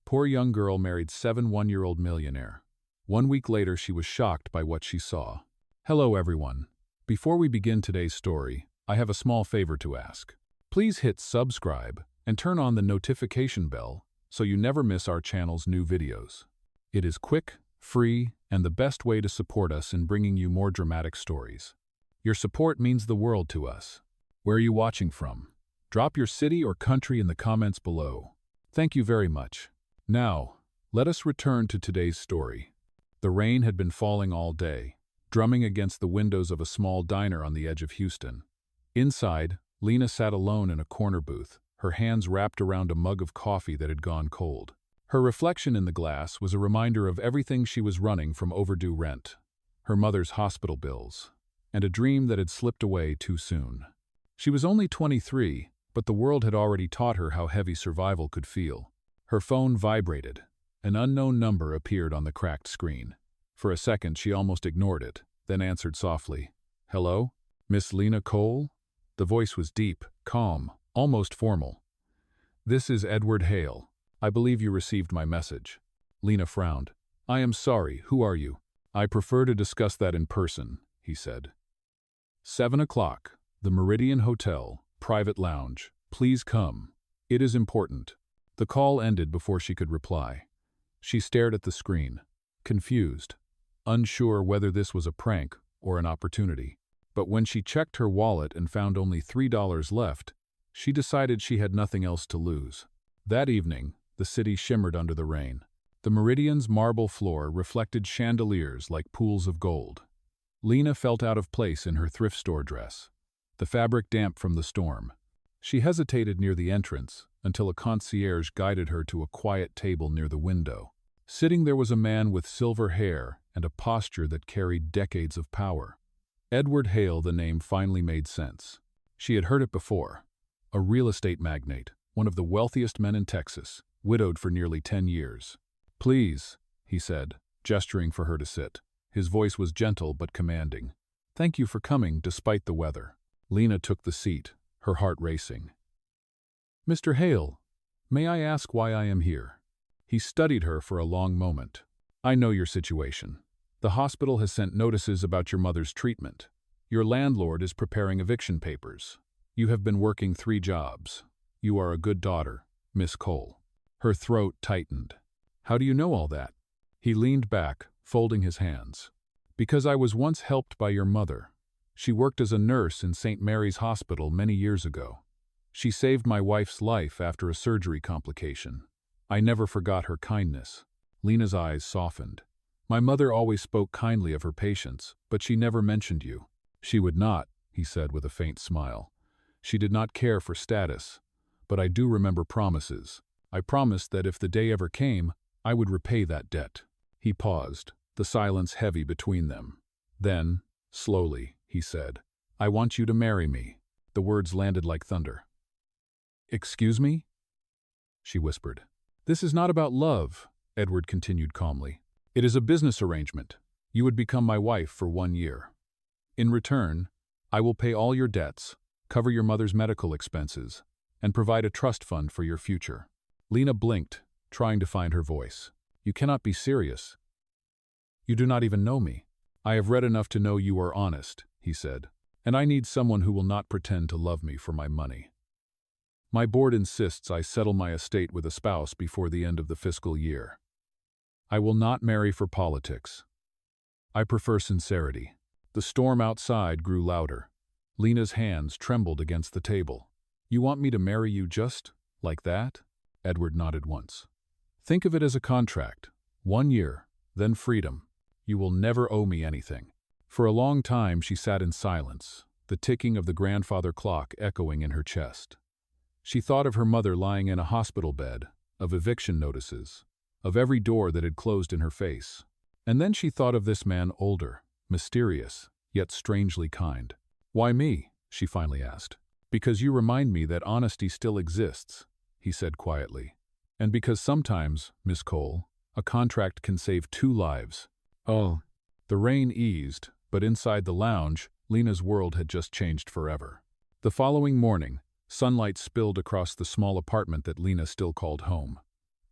Poor young girl married 7 one-year-old millionaire. 1 week later, she was shocked by what she saw. Hello everyone. Before we begin today's story, I have a small favor to ask. Please hit subscribe and turn on the notification bell so you never miss our channel's new videos. It is quick, free, and the best way to support us in bringing you more dramatic stories. Your support means the world to us. Where are you watching from? Drop your city or country in the comments below. Thank you very much. Now, let us return to today's story. The rain had been falling all day, drumming against the windows of a small diner on the edge of Houston. Inside, Lena sat alone in a corner booth, her hands wrapped around a mug of coffee that had gone cold. Her reflection in the glass was a reminder of everything she was running from: overdue rent, her mother's hospital bills, and a dream that had slipped away too soon. She was only 23, but the world had already taught her how heavy survival could feel. Her phone vibrated. An unknown number appeared on the cracked screen. For a second, she almost ignored it, then answered softly. "Hello? Miss Lena Cole?" The voice was deep, calm, almost formal. "This is Edward Hale. I believe you received my message." Lena frowned. "I am sorry. Who are you?" "I prefer to discuss that in person," he said. 7 o'clock, the Meridian Hotel, private lounge. "Please come. It is important." The call ended before she could reply. She stared at the screen, confused, unsure whether this was a prank or an opportunity. But when she checked her wallet and found only $3 left, she decided she had nothing else to lose. That evening, the city shimmered under the rain. The Meridian's marble floor reflected chandeliers like pools of gold. Lena felt out of place in her thrift store dress, the fabric damp from the storm. She hesitated near the entrance until a concierge guided her to a quiet table near the window. Sitting there was a man with silver hair and a posture that carried decades of power. Edward Hale, the name finally made sense. She had heard it before. A real estate magnate, one of the wealthiest men in Texas, widowed for nearly 10 years. "Please," he said, gesturing for her to sit. His voice was gentle but commanding. "Thank you for coming despite the weather." Lena took the seat, her heart racing. "Mr. Hale, may I ask why I am here?" He studied her for a long moment. "I know your situation. The hospital has sent notices about your mother's treatment. Your landlord is preparing eviction papers. You have been working 3 jobs. You are a good daughter, Miss Cole." Her throat tightened. "How do you know all that?" He leaned back, folding his hands. "Because I was once helped by your mother. She worked as a nurse in St. Mary's Hospital many years ago. She saved my wife's life after a surgery complication. I never forgot her kindness." Lena's eyes softened. "My mother always spoke kindly of her patients, but she never mentioned you." "She would not," he said with a faint smile. "She did not care for status, but I do remember promises. I promised that if the day ever came, I would repay that debt." He paused, the silence heavy between them. Then, slowly, he said, "I want you to marry me." The words landed like thunder. "Excuse me?" she whispered. "This is not about love," Edward continued calmly. "It is a business arrangement. You would become my wife for 1 year. In return, I will pay all your debts, cover your mother's medical expenses, and provide a trust fund for your future." Lena blinked, trying to find her voice. "You cannot be serious. You do not even know me." "I have read enough to know you are honest," he said, "and I need someone who will not pretend to love me for my money. My board insists I settle my estate with a spouse before the end of the fiscal year. I will not marry for politics. I prefer sincerity." The storm outside grew louder. Lena's hands trembled against the table. "You want me to marry you just like that?" Edward nodded once. "Think of it as a contract. 1 year, then freedom. You will never owe me anything." For a long time she sat in silence, the ticking of the grandfather clock echoing in her chest. She thought of her mother lying in a hospital bed, of eviction notices, of every door that had closed in her face. And then she thought of this man, older, mysterious, yet strangely kind. "Why me?" she finally asked. "Because you remind me that honesty still exists," he said quietly. "And because sometimes, Miss Cole, a contract can save 2 lives. Oh." The rain eased, but inside the lounge, Lena's world had just changed forever. The following morning, sunlight spilled across the small apartment that Lena still called home.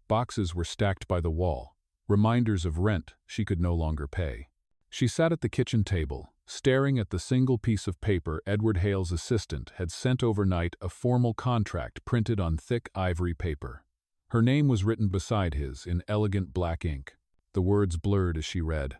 Boxes were stacked by the wall, reminders of rent she could no longer pay. She sat at the kitchen table, staring at the single piece of paper Edward Hale's assistant had sent overnight, a formal contract printed on thick ivory paper. Her name was written beside his in elegant black ink. The words blurred as she read.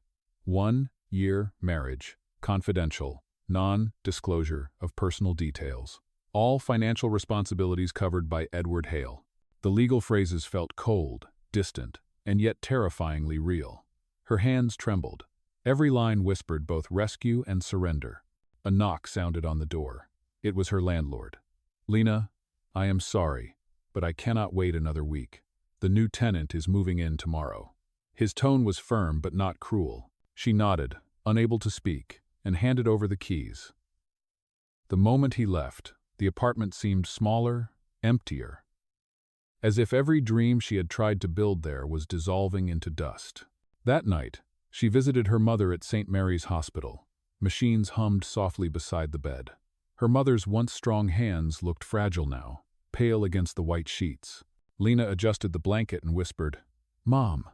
1-year marriage, confidential, non-disclosure of personal details. All financial responsibilities covered by Edward Hale. The legal phrases felt cold, distant, and yet terrifyingly real. Her hands trembled. Every line whispered both rescue and surrender. A knock sounded on the door. It was her landlord. "Lena, I am sorry, but I cannot wait another week. The new tenant is moving in tomorrow." His tone was firm but not cruel. She nodded, unable to speak, and handed over the keys. The moment he left, the apartment seemed smaller, emptier, as if every dream she had tried to build there was dissolving into dust. That night, she visited her mother at St. Mary's Hospital. Machines hummed softly beside the bed. Her mother's once strong hands looked fragile now, pale against the white sheets. Lena adjusted the blanket and whispered, "Mom,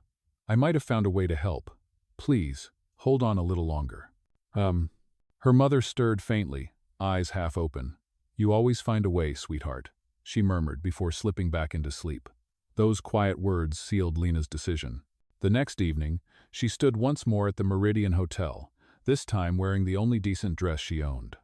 I might have found a way to help. Please, hold on a little longer." Her mother stirred faintly, eyes half open. "You always find a way, sweetheart," she murmured before slipping back into sleep. Those quiet words sealed Lena's decision. The next evening, she stood once more at the Meridian Hotel, this time wearing the only decent dress she owned.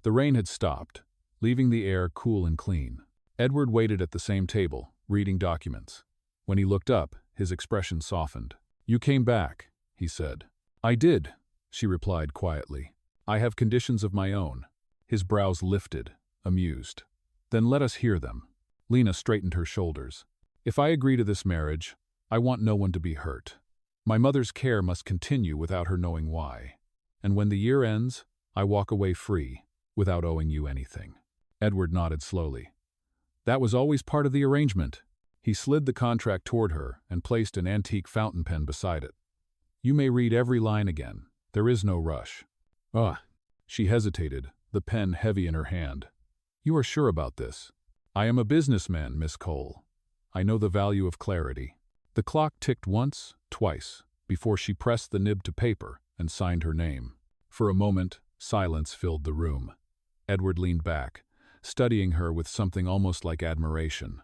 The rain had stopped, leaving the air cool and clean. Edward waited at the same table, reading documents. When he looked up, his expression softened. "You came back," he said. "I did," she replied quietly. "I have conditions of my own." His brows lifted, amused. "Then let us hear them." Lena straightened her shoulders. "If I agree to this marriage, I want no one to be hurt. My mother's care must continue without her knowing why. And when the year ends, I walk away free, without owing you anything." Edward nodded slowly. "That was always part of the arrangement." He slid the contract toward her and placed an antique fountain pen beside it. "You may read every line again. There is no rush." "Ah." She hesitated, the pen heavy in her hand. "You are sure about this?" "I am a businessman, Miss Cole. I know the value of clarity." The clock ticked once, twice, before she pressed the nib to paper and signed her name. For a moment, silence filled the room. Edward leaned back, studying her with something almost like admiration.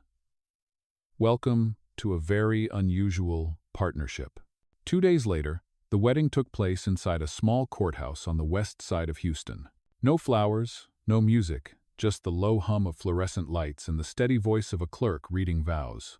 Welcome to a very unusual partnership. 2 days later, the wedding took place inside a small courthouse on the west side of Houston. No flowers, no music, just the low hum of fluorescent lights and the steady voice of a clerk reading vows.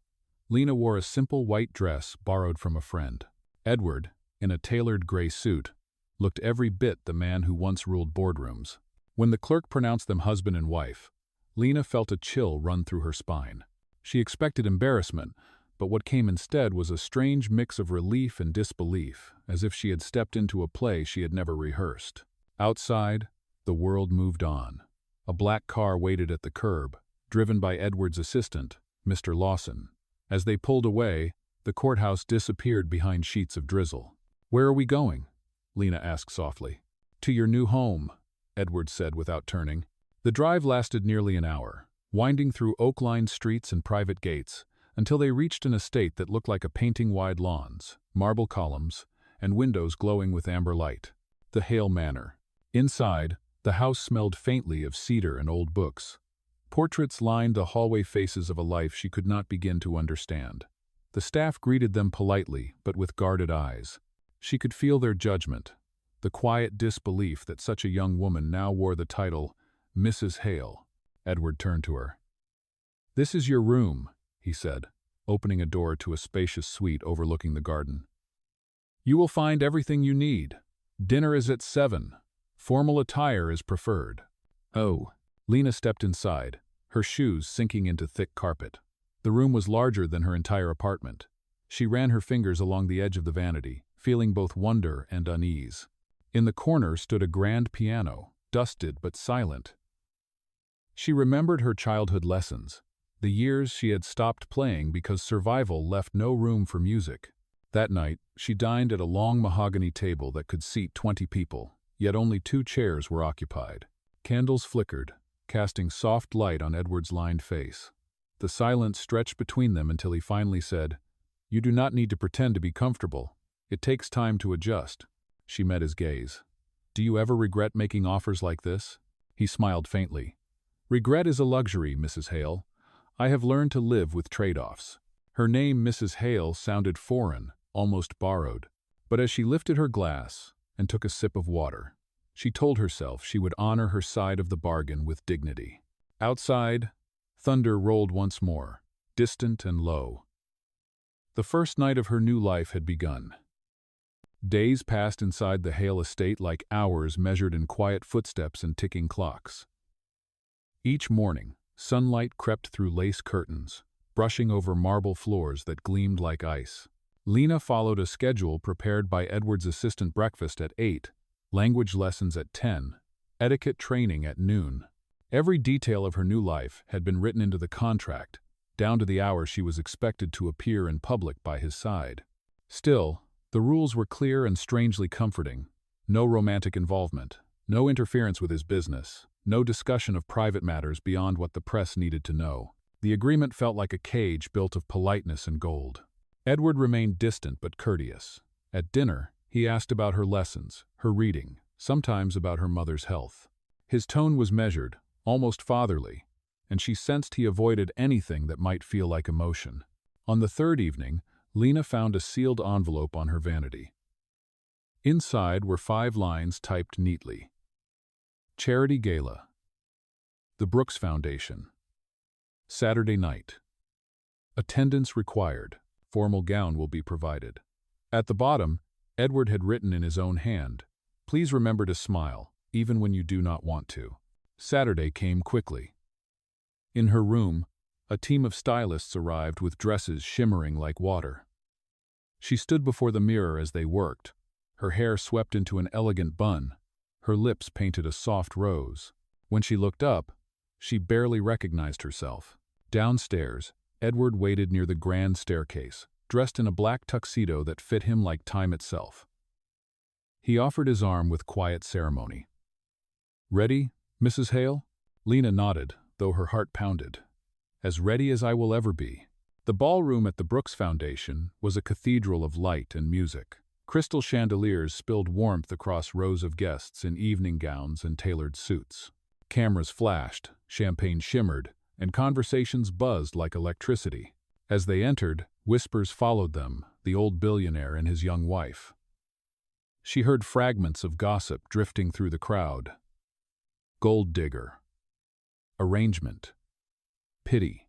Lena wore a simple white dress borrowed from a friend. Edward, in a tailored gray suit, looked every bit the man who once ruled boardrooms. When the clerk pronounced them husband and wife, Lena felt a chill run through her spine. She expected embarrassment, but what came instead was a strange mix of relief and disbelief, as if she had stepped into a play she had never rehearsed. Outside, the world moved on. A black car waited at the curb, driven by Edward's assistant, Mr. Lawson. As they pulled away, the courthouse disappeared behind sheets of drizzle. "Where are we going?" Lena asked softly. "To your new home," Edward said without turning. The drive lasted nearly an hour, winding through oak-lined streets and private gates, until they reached an estate that looked like a painting-wide lawns, marble columns, and windows glowing with amber light. The Hale Manor. Inside, the house smelled faintly of cedar and old books. Portraits lined the hallway faces of a life she could not begin to understand. The staff greeted them politely, but with guarded eyes. She could feel their judgment, the quiet disbelief that such a young woman now wore the title Mrs. Hale. Edward turned to her. "This is your room," he said, opening a door to a spacious suite overlooking the garden. "You will find everything you need. Dinner is at 7. Formal attire is preferred." "Oh." Lena stepped inside, her shoes sinking into thick carpet. The room was larger than her entire apartment. She ran her fingers along the edge of the vanity, feeling both wonder and unease. In the corner stood a grand piano, dusted but silent. She remembered her childhood lessons, the years she had stopped playing because survival left no room for music. That night, she dined at a long mahogany table that could seat 20 people, yet only 2 chairs were occupied. Candles flickered, casting soft light on Edward's lined face. The silence stretched between them until he finally said, "You do not need to pretend to be comfortable. It takes time to adjust." She met his gaze. "Do you ever regret making offers like this?" He smiled faintly. "Regret is a luxury, Mrs. Hale. I have learned to live with trade-offs." Her name, Mrs. Hale, sounded foreign, almost borrowed. But as she lifted her glass and took a sip of water, she told herself she would honor her side of the bargain with dignity. Outside, thunder rolled once more, distant and low. The first night of her new life had begun. Days passed inside the Hale estate like hours measured in quiet footsteps and ticking clocks. Each morning, sunlight crept through lace curtains, brushing over marble floors that gleamed like ice. Lena followed a schedule prepared by Edward's assistant: breakfast at 8, language lessons at 10, etiquette training at noon. Every detail of her new life had been written into the contract, down to the hour she was expected to appear in public by his side. Still, the rules were clear and strangely comforting. No romantic involvement, no interference with his business, no discussion of private matters beyond what the press needed to know. The agreement felt like a cage built of politeness and gold. Edward remained distant but courteous. At dinner, he asked about her lessons, her reading, sometimes about her mother's health. His tone was measured, almost fatherly, and she sensed he avoided anything that might feel like emotion. On the third evening, Lena found a sealed envelope on her vanity. Inside were 5 lines typed neatly. Charity Gala. The Brooks Foundation. Saturday night. Attendance required. Formal gown will be provided. At the bottom, Edward had written in his own hand, "Please remember to smile, even when you do not want to." Saturday came quickly. In her room, a team of stylists arrived with dresses shimmering like water. She stood before the mirror as they worked, her hair swept into an elegant bun, her lips painted a soft rose. When she looked up, she barely recognized herself. Downstairs, Edward waited near the grand staircase, dressed in a black tuxedo that fit him like time itself. He offered his arm with quiet ceremony. "Ready, Mrs. Hale?" Lena nodded, though her heart pounded. "As ready as I will ever be." The ballroom at the Brooks Foundation was a cathedral of light and music. Crystal chandeliers spilled warmth across rows of guests in evening gowns and tailored suits. Cameras flashed, champagne shimmered, and conversations buzzed like electricity. As they entered, whispers followed them, the old billionaire and his young wife. She heard fragments of gossip drifting through the crowd. Gold digger. Arrangement. Pity.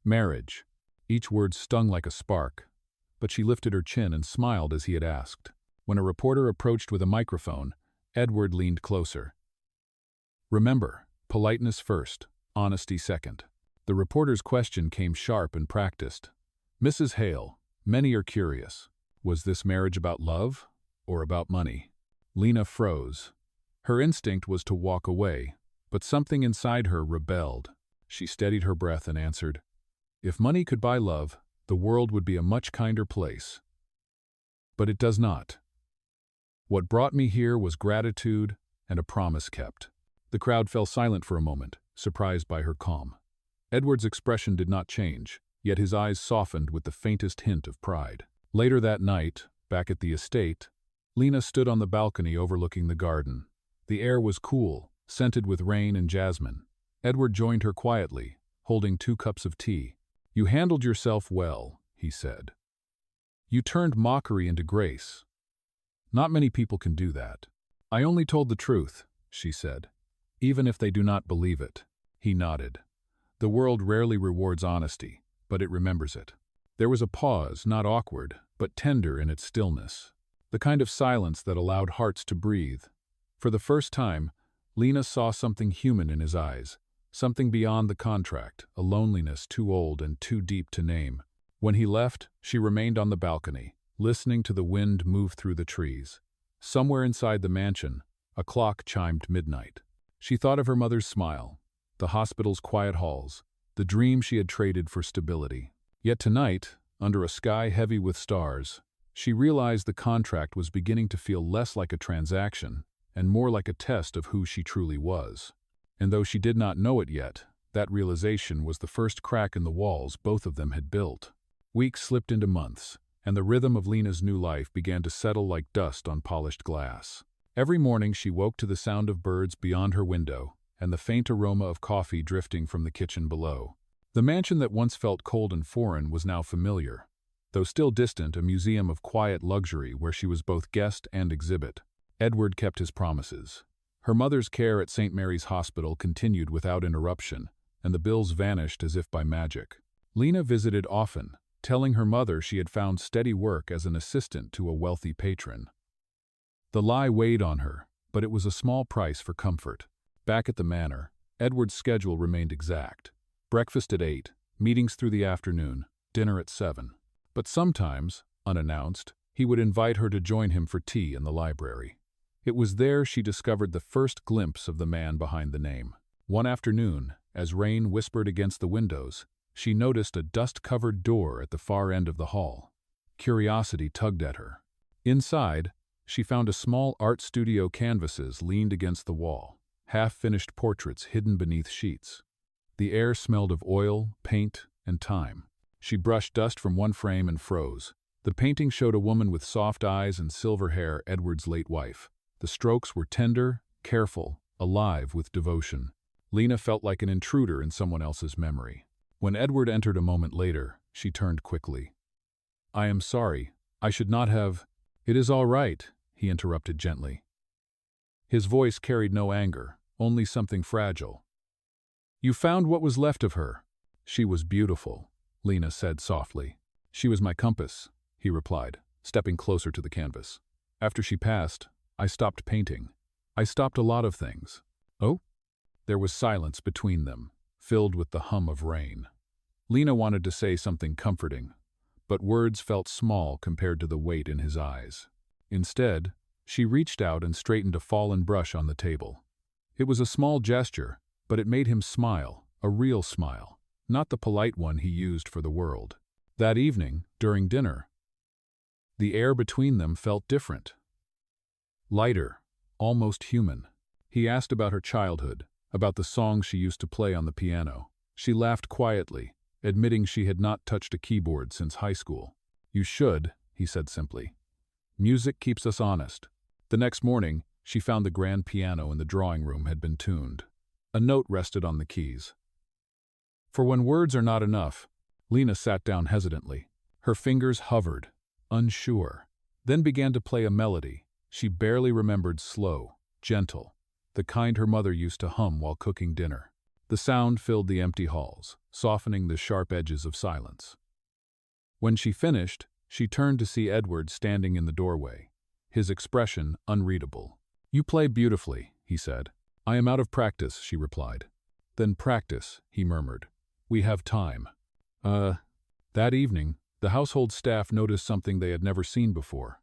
Marriage. Each word stung like a spark, but she lifted her chin and smiled as he had asked. When a reporter approached with a microphone, Edward leaned closer. "Remember, politeness first, honesty second." The reporter's question came sharp and practiced. "Mrs. Hale, many are curious. Was this marriage about love or about money?" Lena froze. Her instinct was to walk away, but something inside her rebelled. She steadied her breath and answered, "If money could buy love, the world would be a much kinder place. But it does not. What brought me here was gratitude and a promise kept." The crowd fell silent for a moment, surprised by her calm. Edward's expression did not change, yet his eyes softened with the faintest hint of pride. Later that night, back at the estate, Lena stood on the balcony overlooking the garden. The air was cool, scented with rain and jasmine. Edward joined her quietly, holding 2 cups of tea. "You handled yourself well," he said. "You turned mockery into grace. Not many people can do that." "I only told the truth," she said, "even if they do not believe it." He nodded. The world rarely rewards honesty, but it remembers it. There was a pause, not awkward, but tender in its stillness. The kind of silence that allowed hearts to breathe. For the first time, Lena saw something human in his eyes, something beyond the contract, a loneliness too old and too deep to name. When he left, she remained on the balcony, listening to the wind move through the trees. Somewhere inside the mansion, a clock chimed midnight. She thought of her mother's smile, the hospital's quiet halls, the dream she had traded for stability. Yet tonight, under a sky heavy with stars, she realized the contract was beginning to feel less like a transaction and more like a test of who she truly was. And though she did not know it yet, That realization was the first crack in the walls both of them had built. Weeks slipped into months, and the rhythm of Lena's new life began to settle like dust on polished glass. Every morning she woke to the sound of birds beyond her window and the faint aroma of coffee drifting from the kitchen below. The mansion that once felt cold and foreign was now familiar. Though still distant, a museum of quiet luxury where she was both guest and exhibit. Edward kept his promises. Her mother's care at St. Mary's Hospital continued without interruption, and the bills vanished as if by magic. Lena visited often, telling her mother she had found steady work as an assistant to a wealthy patron. The lie weighed on her, but it was a small price for comfort. Back at the manor, Edward's schedule remained exact. Breakfast at 8, meetings through the afternoon, dinner at 7. But sometimes, unannounced, he would invite her to join him for tea in the library. It was there she discovered the first glimpse of the man behind the name. One afternoon, as rain whispered against the windows, she noticed a dust-covered door at the far end of the hall. Curiosity tugged at her. Inside, she found a small art studio canvases leaned against the wall, half-finished portraits hidden beneath sheets. The air smelled of oil, paint, and time. She brushed dust from one frame and froze. The painting showed a woman with soft eyes and silver hair, Edward's late wife. The strokes were tender, careful, alive with devotion. Lena felt like an intruder in someone else's memory. When Edward entered a moment later, she turned quickly. "I am sorry. I should not have—" "It is all right," he interrupted gently. His voice carried no anger, only something fragile. "You found what was left of her." "She was beautiful," Lena said softly. "She was my compass," he replied, stepping closer to the canvas. "After she passed, I stopped painting. I stopped a lot of things." "Oh?" There was silence between them, filled with the hum of rain. Lena wanted to say something comforting, but words felt small compared to the weight in his eyes. Instead, she reached out and straightened a fallen brush on the table. It was a small gesture, but it made him smile, a real smile, not the polite one he used for the world. That evening, during dinner, the air between them felt different. Lighter, almost human. He asked about her childhood, about the songs she used to play on the piano. She laughed quietly, admitting she had not touched a keyboard since high school. "You should," he said simply. "Music keeps us honest." The next morning, she found the grand piano in the drawing room had been tuned. A note rested on the keys. For when words are not enough, Lena sat down hesitantly. Her fingers hovered, unsure, then began to play a melody she barely remembered, slow, gentle, the kind her mother used to hum while cooking dinner. The sound filled the empty halls, softening the sharp edges of silence. When she finished, she turned to see Edward standing in the doorway, his expression unreadable. "You play beautifully," he said. "I am out of practice," she replied. "Then practice," he murmured. "We have time." That evening, the household staff noticed something they had never seen before.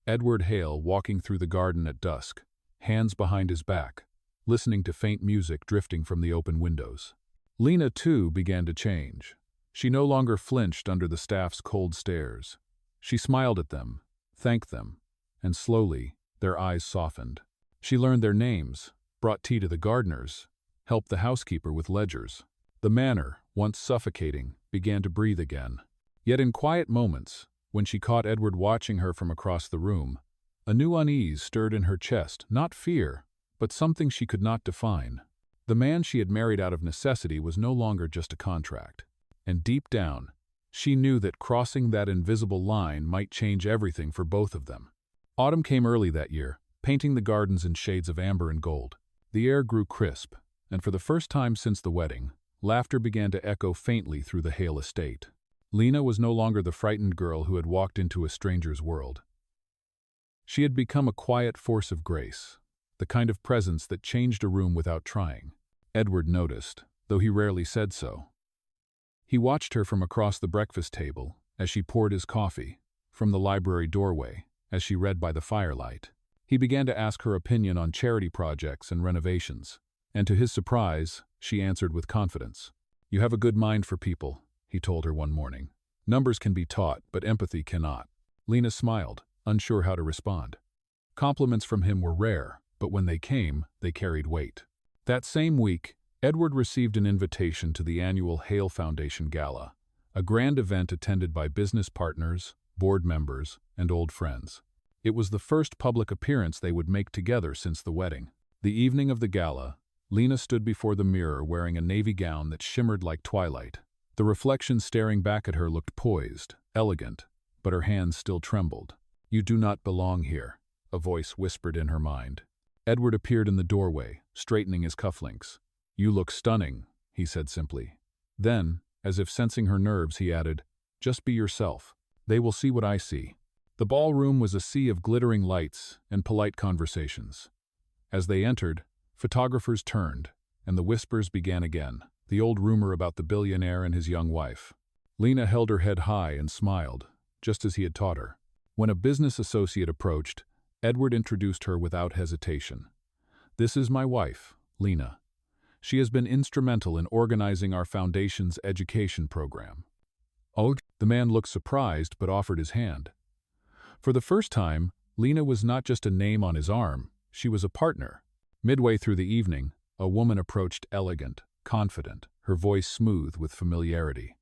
Edward Hale walking through the garden at dusk, hands behind his back, listening to faint music drifting from the open windows. Lena, too, began to change. She no longer flinched under the staff's cold stares. She smiled at them, thanked them, and slowly, their eyes softened. She learned their names, brought tea to the gardeners, helped the housekeeper with ledgers. The manor, once suffocating, began to breathe again. Yet in quiet moments, when she caught Edward watching her from across the room, a new unease stirred in her chest, not fear, but something she could not define. The man she had married out of necessity was no longer just a contract. And deep down, she knew that crossing that invisible line might change everything for both of them. Autumn came early that year, painting the gardens in shades of amber and gold. The air grew crisp, and for the first time since the wedding, laughter began to echo faintly through the Hale estate. Lena was no longer the frightened girl who had walked into a stranger's world. She had become a quiet force of grace, the kind of presence that changed a room without trying. Edward noticed, though he rarely said so. He watched her from across the breakfast table as she poured his coffee, from the library doorway as she read by the firelight. He began to ask her opinion on charity projects and renovations, and to his surprise, she answered with confidence. "You have a good mind for people," he told her one morning. "Numbers can be taught, but empathy cannot." Lena smiled, unsure how to respond. Compliments from him were rare, but when they came, they carried weight. That same week, Edward received an invitation to the annual Hale Foundation Gala, a grand event attended by business partners, board members, and old friends. It was the first public appearance they would make together since the wedding. The evening of the gala, Lena stood before the mirror wearing a navy gown that shimmered like twilight. The reflection staring back at her looked poised, elegant, but her hands still trembled. "You do not belong here," a voice whispered in her mind. Edward appeared in the doorway, straightening his cufflinks. "You look stunning," he said simply. Then, as if sensing her nerves, he added, "Just be yourself. They will see what I see." The ballroom was a sea of glittering lights and polite conversations. As they entered, photographers turned, and the whispers began again, the old rumor about the billionaire and his young wife. Lena held her head high and smiled, just as he had taught her. When a business associate approached, Edward introduced her without hesitation. "This is my wife, Lena. She has been instrumental in organizing our foundation's education program." Oh, the man looked surprised but offered his hand. For the first time, Lena was not just a name on his arm, she was a partner. Midway through the evening, a woman approached, elegant, confident, her voice smooth with familiarity.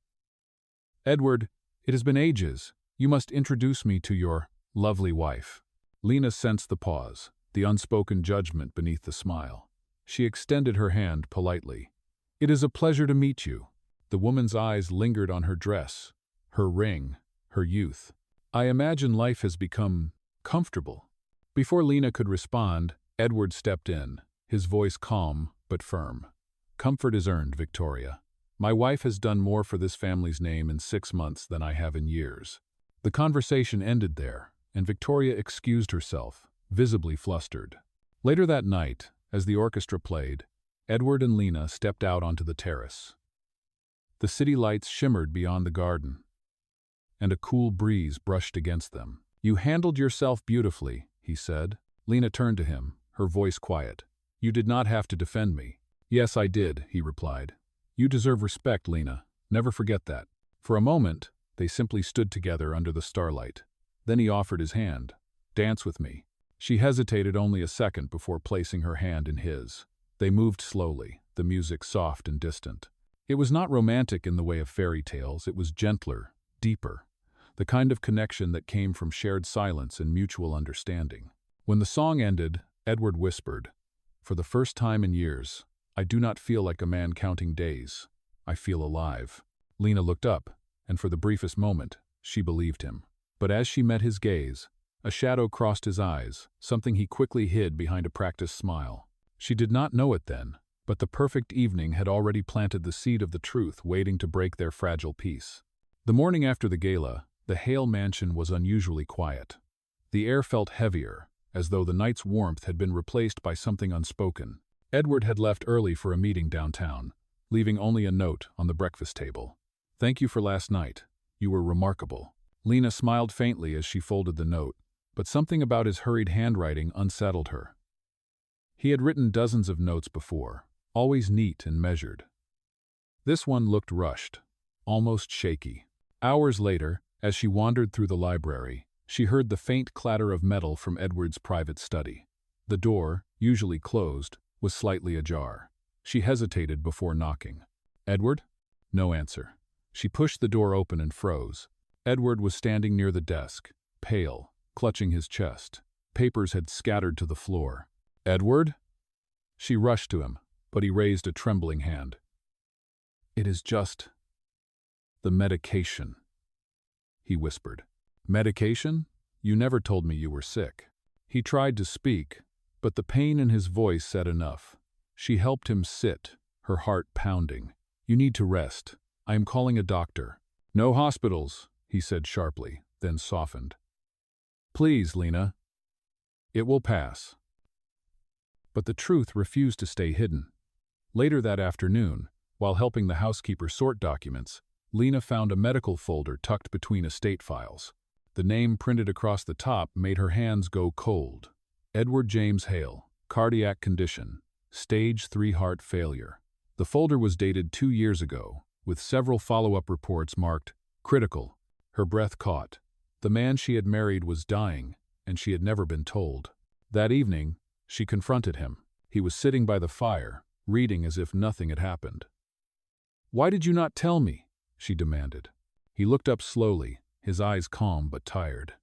"Edward, it has been ages. You must introduce me to your lovely wife." Lena sensed the pause, the unspoken judgment beneath the smile. She extended her hand politely. "It is a pleasure to meet you." The woman's eyes lingered on her dress, her ring, her youth. "I imagine life has become comfortable." Before Lena could respond, Edward stepped in, his voice calm but firm. "Comfort is earned, Victoria. My wife has done more for this family's name in 6 months than I have in years." The conversation ended there, and Victoria excused herself, visibly flustered. Later that night, as the orchestra played, Edward and Lena stepped out onto the terrace. The city lights shimmered beyond the garden, and a cool breeze brushed against them. "You handled yourself beautifully," he said. Lena turned to him, her voice quiet. "You did not have to defend me." "Yes, I did," he replied. "You deserve respect, Lena. Never forget that." For a moment, they simply stood together under the starlight. Then he offered his hand. "Dance with me." She hesitated only a second before placing her hand in his. They moved slowly, the music soft and distant. It was not romantic in the way of fairy tales, it was gentler, deeper, the kind of connection that came from shared silence and mutual understanding. When the song ended, Edward whispered, "For the first time in years, I do not feel like a man counting days. I feel alive." Lena looked up, and for the briefest moment, she believed him. But as she met his gaze, a shadow crossed his eyes, something he quickly hid behind a practiced smile. She did not know it then, but the perfect evening had already planted the seed of the truth waiting to break their fragile peace. The morning after the gala, the Hale mansion was unusually quiet. The air felt heavier, as though the night's warmth had been replaced by something unspoken. Edward had left early for a meeting downtown, leaving only a note on the breakfast table. "Thank you for last night. You were remarkable." Lena smiled faintly as she folded the note, but something about his hurried handwriting unsettled her. He had written dozens of notes before, always neat and measured. This one looked rushed, almost shaky. Hours later, as she wandered through the library, she heard the faint clatter of metal from Edward's private study. The door, usually closed, was slightly ajar. She hesitated before knocking. "Edward?" No answer. She pushed the door open and froze. Edward was standing near the desk, pale, clutching his chest. Papers had scattered to the floor. "Edward?" She rushed to him, but he raised a trembling hand. "It is just the medication," he whispered. "Medication? You never told me you were sick." He tried to speak, but the pain in his voice said enough. She helped him sit, her heart pounding. "You need to rest. I am calling a doctor." "No hospitals," he said sharply, then softened. "Please, Lena. It will pass." But the truth refused to stay hidden. Later that afternoon, while helping the housekeeper sort documents, Lena found a medical folder tucked between estate files. The name printed across the top made her hands go cold. Edward James Hale, cardiac condition, stage 3 heart failure. The folder was dated 2 years ago, with several follow-up reports marked critical. Her breath caught. The man she had married was dying, and she had never been told. That evening, she confronted him. He was sitting by the fire, reading as if nothing had happened. "Why did you not tell me?" she demanded. He looked up slowly, his eyes calm but tired.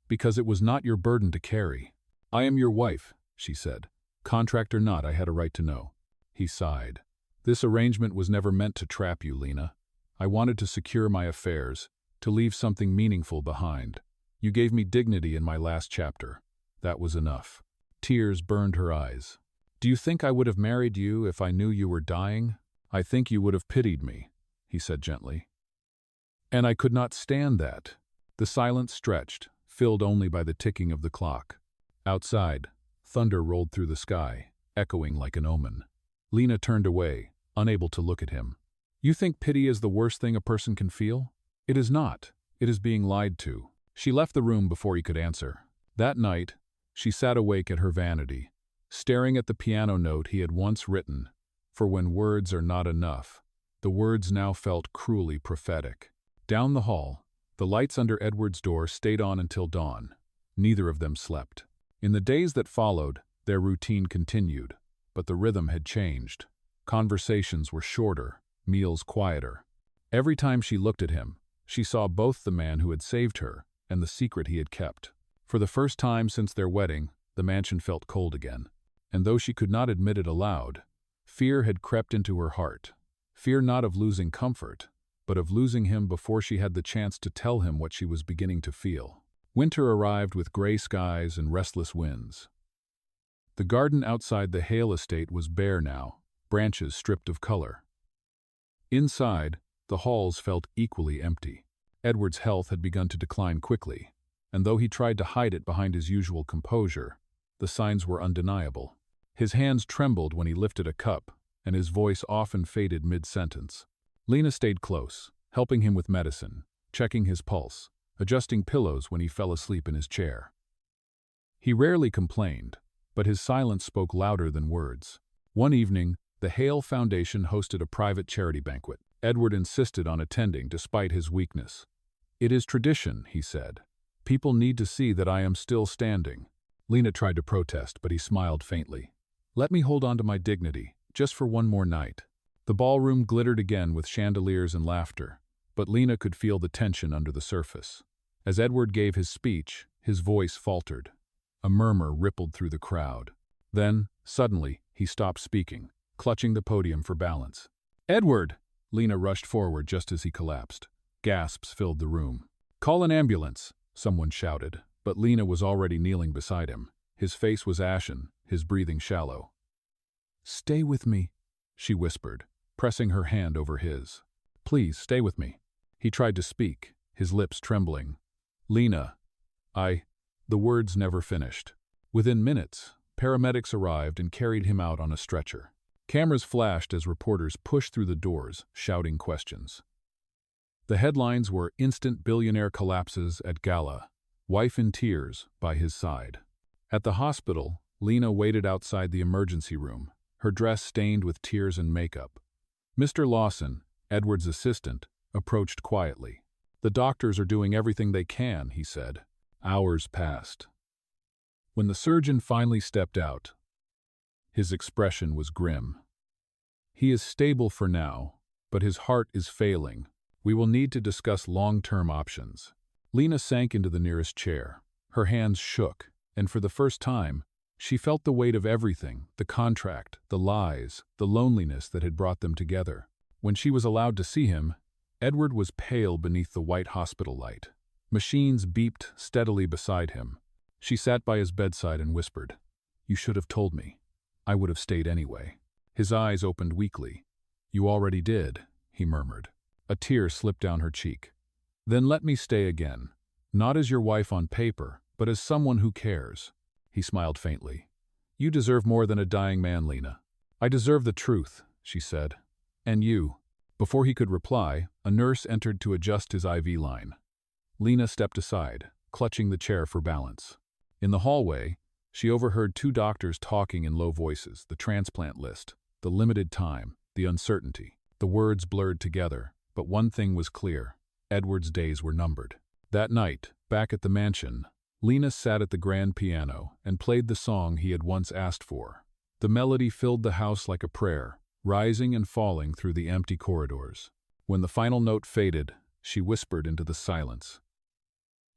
"Because it was not your burden to carry." "I am your wife," she said. "Contract or not, I had a right to know." He sighed. "This arrangement was never meant to trap you, Lena. I wanted to secure my affairs, to leave something meaningful behind. You gave me dignity in my last chapter. That was enough." Tears burned her eyes. "Do you think I would have married you if I knew you were dying? I think you would have pitied me," he said gently. "And I could not stand that." The silence stretched, filled only by the ticking of the clock. Outside, thunder rolled through the sky, echoing like an omen. Lena turned away, unable to look at him. "You think pity is the worst thing a person can feel? It is not. It is being lied to." She left the room before he could answer. That night, she sat awake at her vanity, staring at the piano note he had once written, for when words are not enough, the words now felt cruelly prophetic. Down the hall, the lights under Edward's door stayed on until dawn. Neither of them slept. In the days that followed, their routine continued, but the rhythm had changed. Conversations were shorter, meals quieter. Every time she looked at him, she saw both the man who had saved her and the secret he had kept. For the first time since their wedding, the mansion felt cold again. And though she could not admit it aloud, fear had crept into her heart. Fear not of losing comfort, but of losing him before she had the chance to tell him what she was beginning to feel. Winter arrived with gray skies and restless winds. The garden outside the Hale estate was bare now, branches stripped of color. Inside, the halls felt equally empty. Edward's health had begun to decline quickly, and though he tried to hide it behind his usual composure, the signs were undeniable. His hands trembled when he lifted a cup, and his voice often faded mid-sentence. Lena stayed close, helping him with medicine, checking his pulse, adjusting pillows when he fell asleep in his chair. He rarely complained, but his silence spoke louder than words. One evening, the Hale Foundation hosted a private charity banquet. Edward insisted on attending despite his weakness. "It is tradition," he said. "People need to see that I am still standing." Lena tried to protest, but he smiled faintly. "Let me hold on to my dignity, just for one more night." The ballroom glittered again with chandeliers and laughter, but Lena could feel the tension under the surface. As Edward gave his speech, his voice faltered. A murmur rippled through the crowd. Then, suddenly, he stopped speaking, clutching the podium for balance. "Edward!" Lena rushed forward just as he collapsed. Gasps filled the room. "Call an ambulance!" someone shouted, but Lena was already kneeling beside him. His face was ashen, his breathing shallow. "Stay with me," she whispered, pressing her hand over his. "Please, stay with me." He tried to speak, his lips trembling. "Lena, The words never finished. Within minutes, paramedics arrived and carried him out on a stretcher. Cameras flashed as reporters pushed through the doors, shouting questions. The headlines were "Instant Billionaire Collapses at Gala, Wife in Tears" by his side. At the hospital, Lena waited outside the emergency room, her dress stained with tears and makeup. Mr. Lawson, Edward's assistant, approached quietly. "The doctors are doing everything they can," he said. Hours passed. When the surgeon finally stepped out, his expression was grim. "He is stable for now, but his heart is failing. We will need to discuss long-term options." Lena sank into the nearest chair. Her hands shook, and for the first time, she felt the weight of everything, the contract, the lies, the loneliness that had brought them together. When she was allowed to see him, Edward was pale beneath the white hospital light. Machines beeped steadily beside him. She sat by his bedside and whispered, "You should have told me. I would have stayed anyway." His eyes opened weakly. "You already did," he murmured. A tear slipped down her cheek. "Then let me stay again. Not as your wife on paper, but as someone who cares." He smiled faintly. "You deserve more than a dying man, Lena." "I deserve the truth," she said. "And you." Before he could reply, a nurse entered to adjust his IV line. Lena stepped aside, clutching the chair for balance. In the hallway, she overheard two doctors talking in low voices, the transplant list, the limited time, the uncertainty. The words blurred together, but one thing was clear: Edward's days were numbered. That night, back at the mansion, Lena sat at the grand piano and played the song he had once asked for. The melody filled the house like a prayer, rising and falling through the empty corridors. When the final note faded, she whispered into the silence,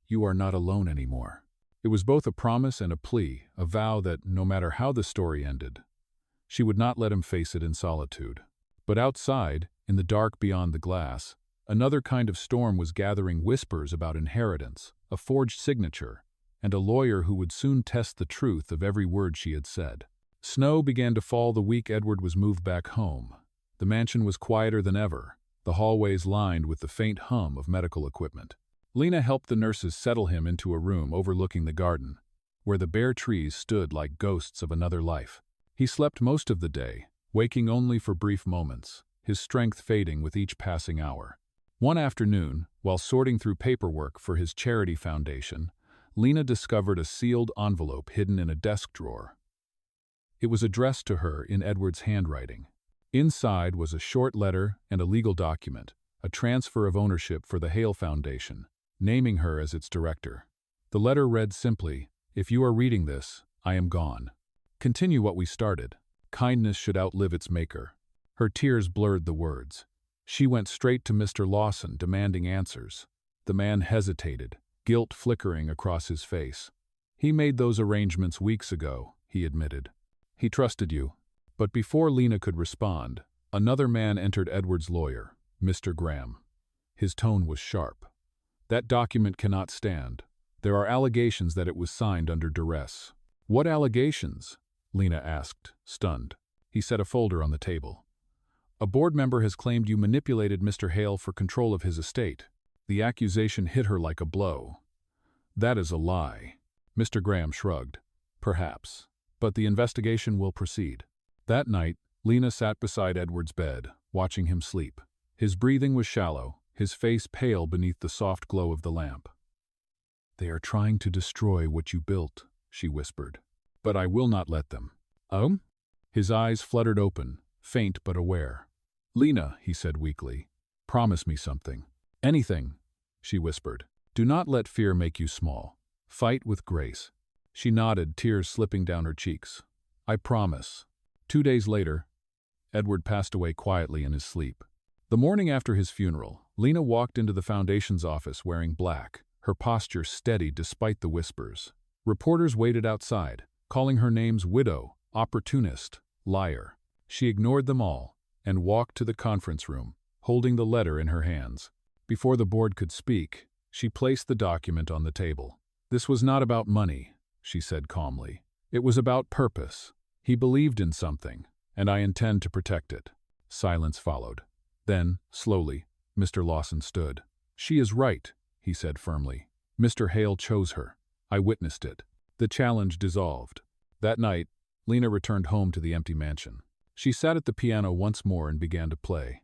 "You are not alone anymore." It was both a promise and a plea, a vow that, no matter how the story ended, she would not let him face it in solitude. But outside, in the dark beyond the glass, another kind of storm was gathering, whispers about inheritance, a forged signature, and a lawyer who would soon test the truth of every word she had said. Snow began to fall the week Edward was moved back home. The mansion was quieter than ever, the hallways lined with the faint hum of medical equipment. Lena helped the nurses settle him into a room overlooking the garden, where the bare trees stood like ghosts of another life. He slept most of the day, waking only for brief moments, his strength fading with each passing hour. One afternoon, while sorting through paperwork for his charity foundation, Lena discovered a sealed envelope hidden in a desk drawer. It was addressed to her in Edward's handwriting. Inside was a short letter and a legal document, a transfer of ownership for the Hale Foundation, naming her as its director. The letter read simply, "If you are reading this, I am gone. Continue what we started. Kindness should outlive its maker." Her tears blurred the words. She went straight to Mr. Lawson, demanding answers. The man hesitated, guilt flickering across his face. "He made those arrangements weeks ago," he admitted. "He trusted you." But before Lena could respond, another man entered. Edward's lawyer, Mr. Graham. His tone was sharp. "That document cannot stand. There are allegations that it was signed under duress." "What allegations?" Lena asked, stunned. He set a folder on the table. "A board member has claimed you manipulated Mr. Hale for control of his estate." The accusation hit her like a blow. "That is a lie." Mr. Graham shrugged. "Perhaps. But the investigation will proceed." That night, Lena sat beside Edward's bed, watching him sleep. His breathing was shallow, his face pale beneath the soft glow of the lamp. "They are trying to destroy what you built," she whispered. "But I will not let them." "Oh?" His eyes fluttered open, faint but aware. "Lena," he said weakly, "promise me something." "Anything," she whispered. "Do not let fear make you small. Fight with grace." She nodded, tears slipping down her cheeks. "I promise." 2 days later, Edward passed away quietly in his sleep. The morning after his funeral, Lena walked into the foundation's office wearing black, her posture steady despite the whispers. Reporters waited outside, calling her names widow, opportunist, liar. She ignored them all and walked to the conference room, holding the letter in her hands. Before the board could speak, she placed the document on the table. "This was not about money," she said calmly. "It was about purpose. He believed in something, and I intend to protect it." Silence followed. Then, slowly, Mr. Lawson stood. "She is right," he said firmly. "Mr. Hale chose her. I witnessed it." The challenge dissolved. That night, Lena returned home to the empty mansion. She sat at the piano once more and began to play.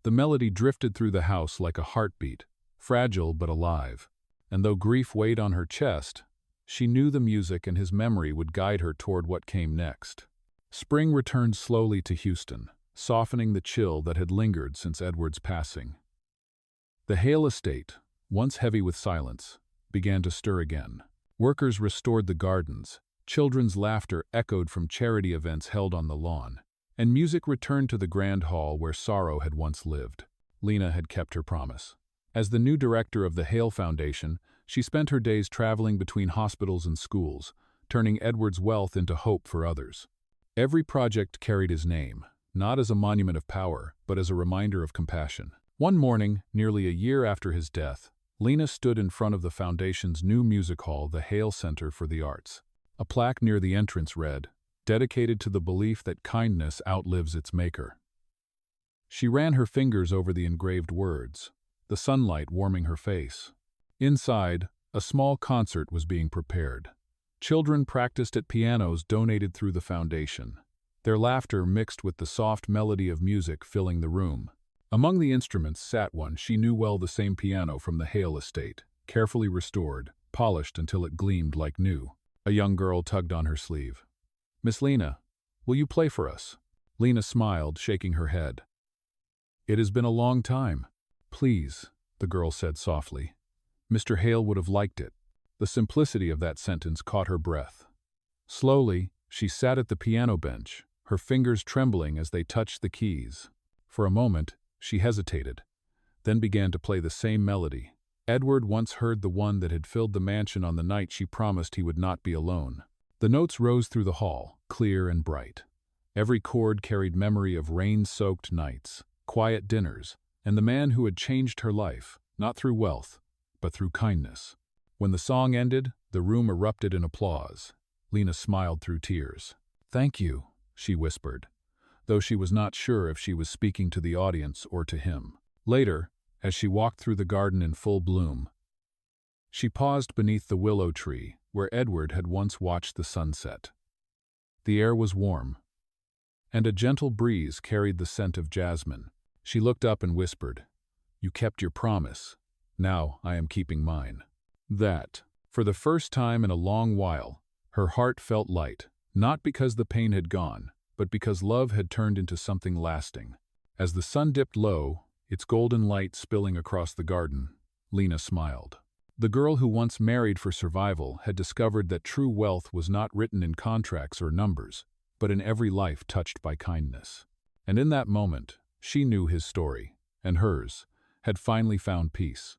The melody drifted through the house like a heartbeat, fragile but alive. And though grief weighed on her chest, she knew the music and his memory would guide her toward what came next. Spring returned slowly to Houston, softening the chill that had lingered since Edward's passing. The Hale estate, once heavy with silence, began to stir again. Workers restored the gardens, children's laughter echoed from charity events held on the lawn, and music returned to the grand hall where sorrow had once lived. Lena had kept her promise. As the new director of the Hale Foundation, she spent her days traveling between hospitals and schools, turning Edward's wealth into hope for others. Every project carried his name, not as a monument of power, but as a reminder of compassion. One morning, nearly a year after his death, Lena stood in front of the foundation's new music hall, the Hale Center for the Arts. A plaque near the entrance read, "Dedicated to the belief that kindness outlives its maker." She ran her fingers over the engraved words, the sunlight warming her face. Inside, a small concert was being prepared. Children practiced at pianos donated through the foundation, their laughter mixed with the soft melody of music filling the room. Among the instruments sat one she knew well, the same piano from the Hale estate, carefully restored, polished until it gleamed like new. A young girl tugged on her sleeve. "Miss Lena, will you play for us?" Lena smiled, shaking her head. "It has been a long time." "Please," the girl said softly. Mr. Hale would have liked it. The simplicity of that sentence caught her breath. Slowly, She sat at the piano bench, her fingers trembling as they touched the keys. For a moment, she hesitated, then began to play the same melody. Edward once heard the one that had filled the mansion on the night she promised he would not be alone. The notes rose through the hall, clear and bright. Every chord carried memory of rain-soaked nights, quiet dinners, and the man who had changed her life, not through wealth, but through kindness. When the song ended, the room erupted in applause. Lena smiled through tears. "Thank you," she whispered, though she was not sure if she was speaking to the audience or to him. Later, as she walked through the garden in full bloom, she paused beneath the willow tree where Edward had once watched the sunset. The air was warm, and a gentle breeze carried the scent of jasmine. She looked up and whispered, "You kept your promise. Now I am keeping mine." That, for the first time in a long while, her heart felt light, not because the pain had gone, but because love had turned into something lasting. As the sun dipped low, its golden light spilling across the garden, Lena smiled. The girl who once married for survival had discovered that true wealth was not written in contracts or numbers, but in every life touched by kindness. And in that moment, she knew his story, and hers, had finally found peace.